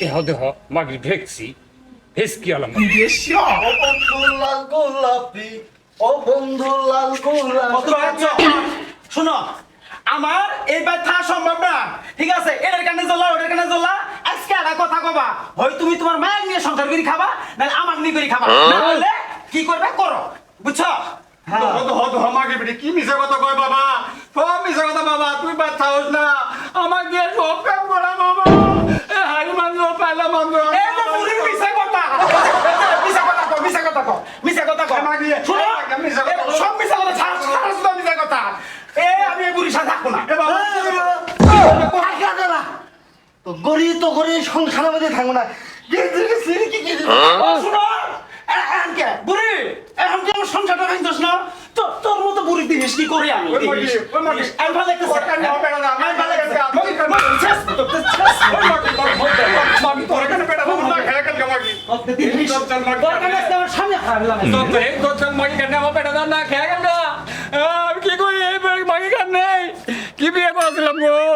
দেহ দেহ মাগি ভেকছি ভেসকি আলাম ও বন্ধু লাল গোলাপি ও বন্ধু লাল গোলাপি শোনো আমার এইবার থাকা সম্ভব না ঠিক আছে এটার কানে জ্বলা ওটার কানে জ্বলা আজকে একটা কথা কবা হয় তুমি তোমার মায়ের নিয়ে সংসার করে খাবা নাহলে আমার নিয়ে করে খাবা না হলে কি করবে করো বুঝছো আমাকে বেটি কি মিশা কথা কয় বাবা সব মিশা কথা বাবা তুই বাচ্চা হোস না আমার দিয়ে সব কাম করা বাবা এ হারি মানলো পাইলা মানলো এই যে বুড়ি মিছা কথা মিছা কথা কও মিছা কথা কও মিছা কথা কও শোনো সব মিছা কথা ছাড় শুধু মিছা কথা আমি এই বুড়ির সাথে থাকবো না তো গড়ি তো গড়ি সংসারের মধ্যে থাকবো না শোনো এখন কে বুড়ি এখন কি আমার সংসারটা ভাঙছিস না তোর মতো বুড়ি দিস কি করে আমি আমি ভালো একটা কি বিয়ে করেছিলাম গো